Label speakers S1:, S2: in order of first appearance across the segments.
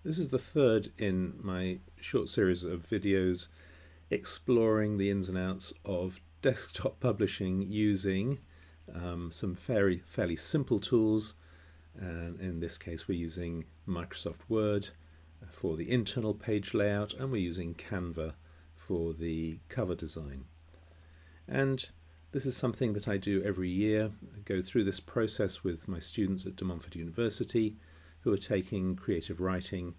S1: This is the third in my short series of videos exploring the ins and outs of desktop publishing using some fairly simple tools. And in this case we're using Microsoft Word for the internal page layout, and we're using Canva for the cover design. And this is something that I do every year. I go through this process with my students at De Montfort University who are taking creative writing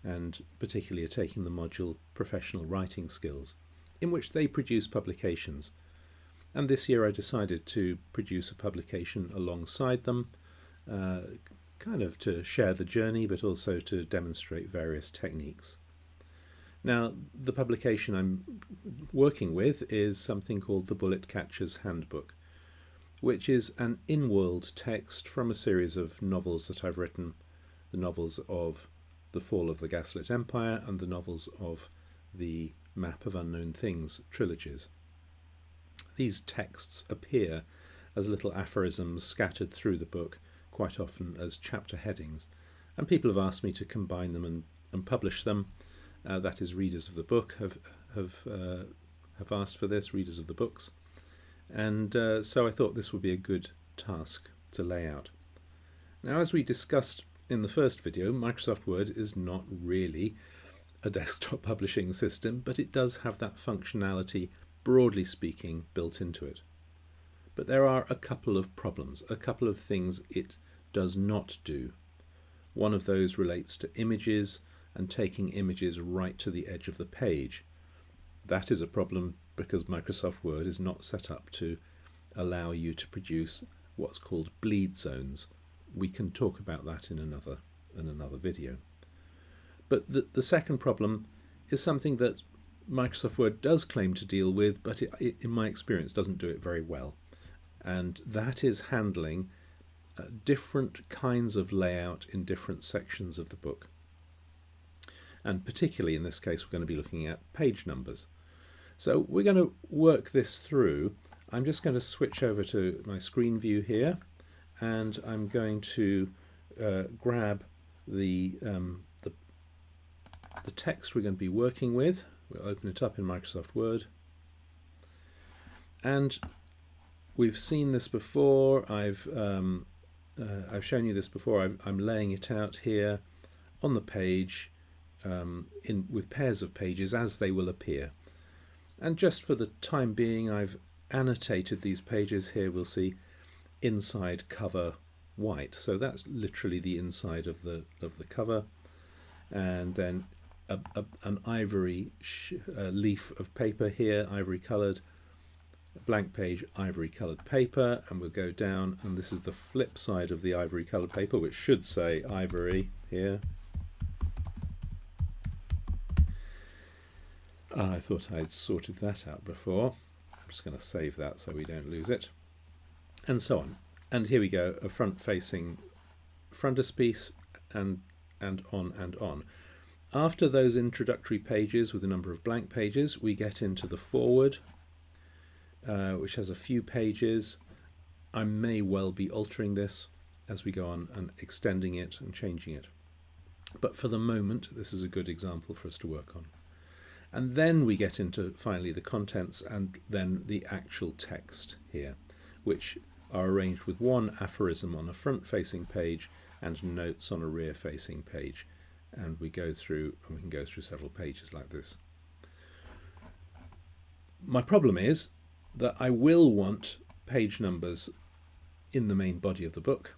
S1: and particularly are taking the module Professional Writing Skills, in which they produce publications. And this year I decided to produce a publication alongside them, kind of to share the journey but also to demonstrate various techniques. Now, the publication I'm working with is something called the Bullet Catcher's Handbook, which is an in-world text from a series of novels that I've written, the novels of The Fall of the Gaslit Empire and the novels of the Map of Unknown Things trilogies. These texts appear as little aphorisms scattered through the book, quite often as chapter headings, and people have asked me to combine them and publish them. That is, readers of the book have asked for this, readers of the books, and so I thought this would be a good task to lay out. Now, as we discussed in the first video, Microsoft Word is not really a desktop publishing system, but it does have that functionality, broadly speaking, built into it. But there are a couple of problems, a couple of things it does not do. One of those relates to images and taking images right to the edge of the page. That is a problem because Microsoft Word is not set up to allow you to produce what's called bleed zones. We can talk about that in another video. But the second problem is something that Microsoft Word does claim to deal with, but it, in my experience, doesn't do it very well. And that is handling different kinds of layout in different sections of the book. And particularly in this case, we're going to be looking at page numbers. So we're going to work this through. I'm just going to switch over to my screen view here, and I'm going to grab the text we're going to be working with. We'll open it up in Microsoft Word. And we've seen this before. I've shown you this before. I'm laying it out here on the page with pairs of pages as they will appear. And just for the time being, I've annotated these pages here. We'll see inside cover white. So that's literally the inside of the cover. And then an ivory leaf of paper here, ivory coloured. Blank page, ivory coloured paper, and we'll go down, and this is the flip side of the ivory coloured paper, which should say ivory here. I thought I'd sorted that out before. I'm just going to save that so we don't lose it, and so on. And here we go, a front-facing frontispiece, and on and on. After those introductory pages with a number of blank pages, we get into the foreword, which has a few pages. I may well be altering this as we go on and extending it and changing it. But for the moment, this is a good example for us to work on. And then we get into finally the contents and then the actual text here, which are arranged with one aphorism on a front-facing page and notes on a rear-facing page. And we can go through several pages like this. My problem is that I will want page numbers in the main body of the book.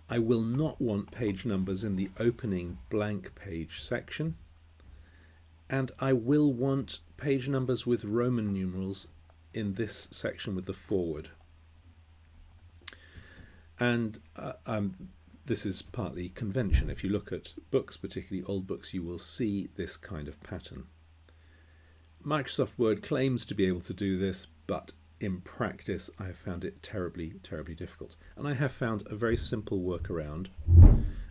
S1: I will not want page numbers in the opening blank page section. And I will want page numbers with Roman numerals in this section with the foreword. And this is partly convention. If you look at books, particularly old books, you will see this kind of pattern. Microsoft Word claims to be able to do this, but in practice I have found it terribly, terribly difficult. And I have found a very simple workaround.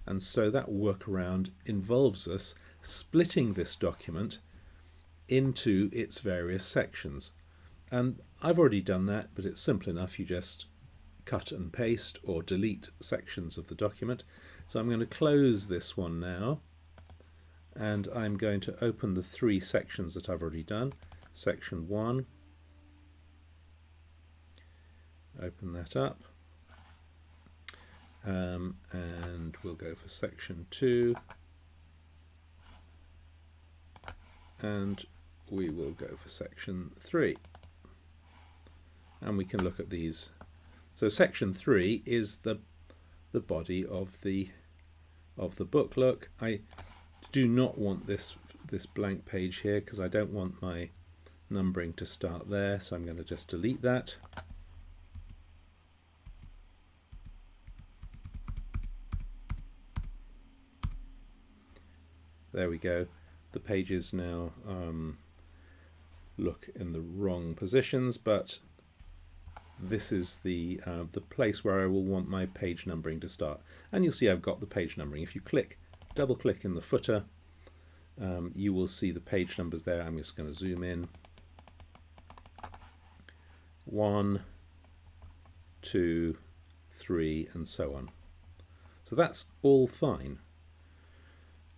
S1: And so that workaround involves us splitting this document into its various sections. And I've already done that, but it's simple enough. You just cut and paste or delete sections of the document. So I'm going to close this one now, and I'm going to open the 3 sections that I've already done. Section 1, open that up, and we'll go for section 2, and we will go for section 3, and we can look at these. So section 3 is the body of the book. Look, I do not want this blank page here because I don't want my numbering to start there, so I'm going to just delete that. There we go. The pages now look in the wrong positions, but this is the place where I will want my page numbering to start. And you'll see I've got the page numbering. If you double click in the footer, you will see the page numbers there. I'm just going to zoom in. 1, 2, 3, and so on. So that's all fine,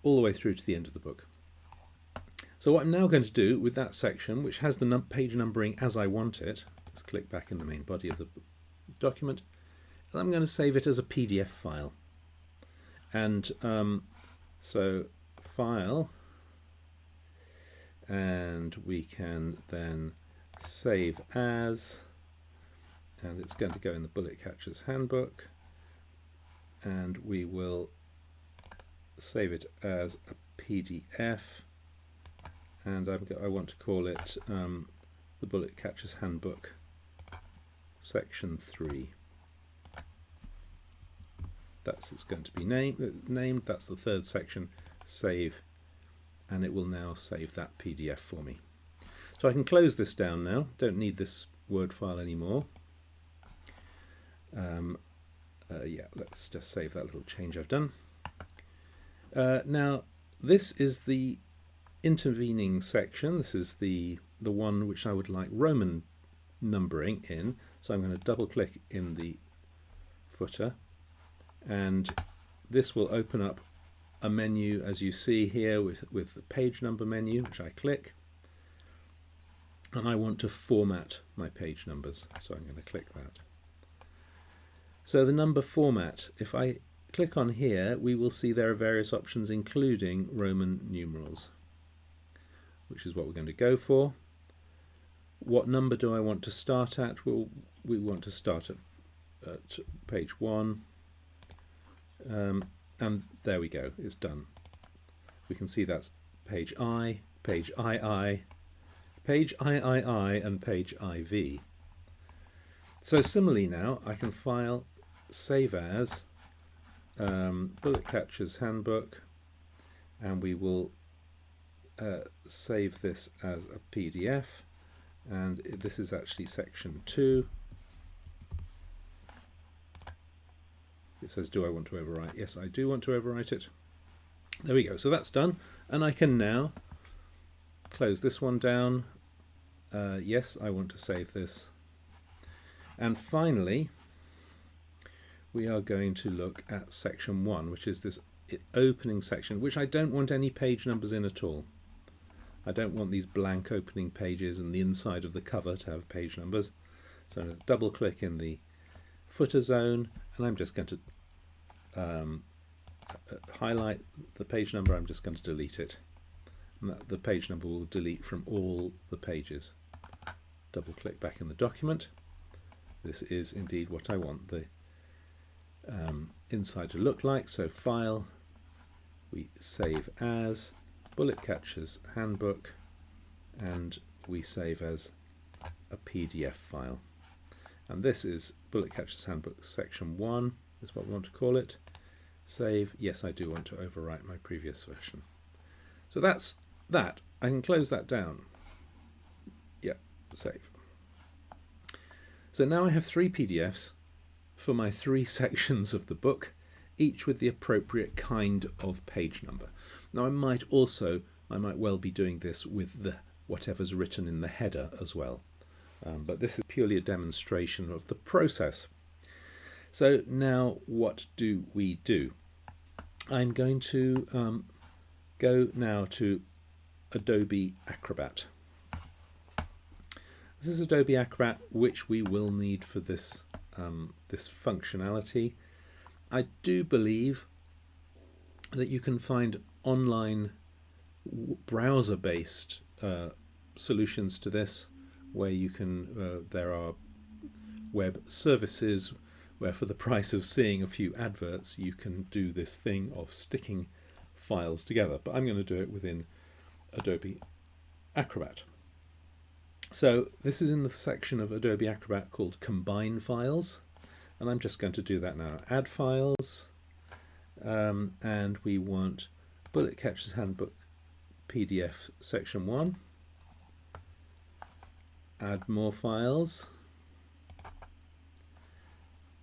S1: all the way through to the end of the book. So what I'm now going to do with that section, which has the page numbering as I want it, let's click back in the main body of the document, and I'm going to save it as a PDF file. And so File, and we can then save as, and it's going to go in the Bullet Catchers Handbook, and we will save it as a PDF, and I want to call it the Bullet Catchers Handbook section 3. It's going to be named. That's the 3rd section. Save, and it will now save that PDF for me. So I can close this down now. Don't need this Word file anymore. Yeah, let's just save that little change I've done. Now this is the intervening section. This is the one which I would like Roman numbering in. So I'm going to double click in the footer, and this will open up a menu, as you see here, with the page number menu, which I click, and I want to format my page numbers, so I'm going to click that. So the number format, if I click on here, we will see there are various options, including Roman numerals, which is what we're going to go for. What number do I want to start at? Well, we want to start at page 1, and there we go, it's done. We can see that's page I, page II, page III, and page IV. So similarly now, I can file, save as, Bullet Catchers Handbook, and we will save this as a PDF, and this is actually section 2. It says, do I want to overwrite? Yes, I do want to overwrite it. There we go. So that's done. And I can now close this one down. Yes, I want to save this. And finally, we are going to look at section 1, which is this opening section, which I don't want any page numbers in at all. I don't want these blank opening pages and the inside of the cover to have page numbers. So I'm going to double click in the footer zone, and I'm just going to highlight the page number. I'm just going to delete it, and the page number will delete from all the pages. Double click back in the document. This is indeed what I want the inside to look like. So File, we save as Bullet Catchers Handbook, and we save as a PDF file. And this is Bullet Catchers Handbook section 1, is what we want to call it. Save. Yes, I do want to overwrite my previous version. So that's that. I can close that down. Yeah, save. So now I have 3 PDFs for my 3 sections of the book, each with the appropriate kind of page number. Now I might well be doing this with the whatever's written in the header as well. But this is purely a demonstration of the process. So now what do we do? I'm going to go now to Adobe Acrobat. This is Adobe Acrobat, which we will need for this this functionality. I do believe that you can find online browser-based solutions to this, where you can there are web services where for the price of seeing a few adverts you can do this thing of sticking files together, but I'm going to do it within Adobe Acrobat. So this is in the section of Adobe Acrobat called Combine Files, and I'm just going to do that now. Add files, and we want Bullet Catchers Handbook PDF section 1. Add more files.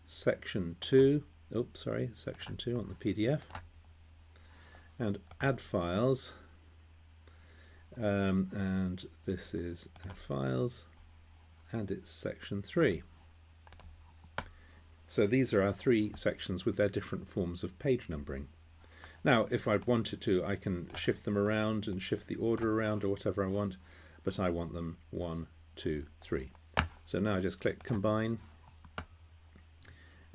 S1: Section 2, section 2 on the PDF. And add files. And this is add files, and it's section 3. So these are our 3 sections with their different forms of page numbering. Now, if I'd wanted to, I can shift them around and shift the order around or whatever I want, but I want them 1, 2, 3. So now I just click Combine,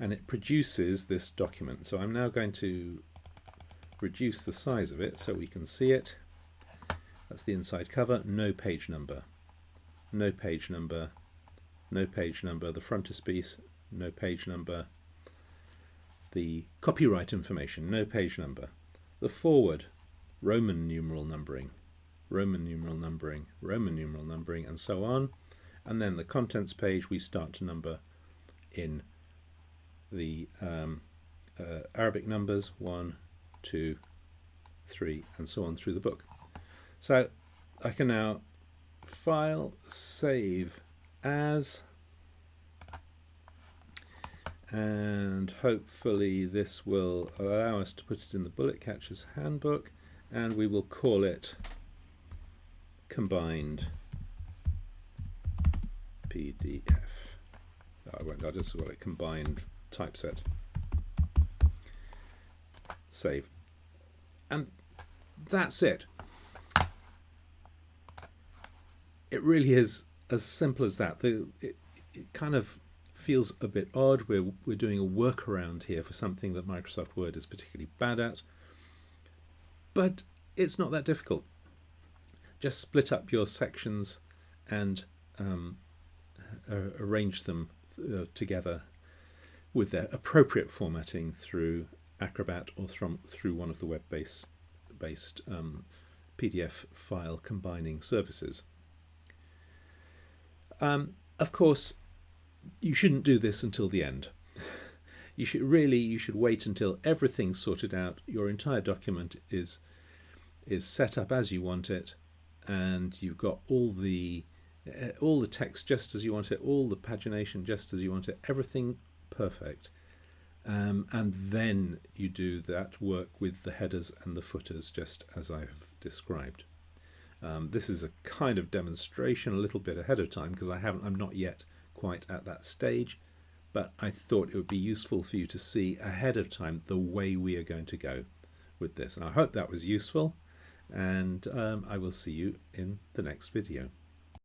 S1: and it produces this document. So I'm now going to reduce the size of it so we can see it. That's the inside cover, no page number, no page number, no page number, the frontispiece, no page number, the copyright information, no page number, the forward, Roman numeral numbering, Roman numeral numbering, Roman numeral numbering, and so on. And then the contents page, we start to number in the Arabic numbers, 1, 2, 3, and so on through the book. So I can now file, save as, and hopefully this will allow us to put it in the Bullet Catchers Handbook, and we will call it Combined PDF. I won't, I'll just call it Combined Typeset. Save. And that's it. It really is as simple as that. It kind of feels a bit odd. We're doing a workaround here for something that Microsoft Word is particularly bad at, but it's not that difficult. Just split up your sections and arrange them together with their appropriate formatting through Acrobat or through one of the web-based PDF file combining services. Of course, you shouldn't do this until the end. You should wait until everything's sorted out, your entire document is set up as you want it, and you've got all the text just as you want it, all the pagination just as you want it, everything perfect. And then you do that work with the headers and the footers just as I've described. This is a kind of demonstration a little bit ahead of time because I'm not yet quite at that stage, but I thought it would be useful for you to see ahead of time the way we are going to go with this. And I hope that was useful, and I will see you in the next video.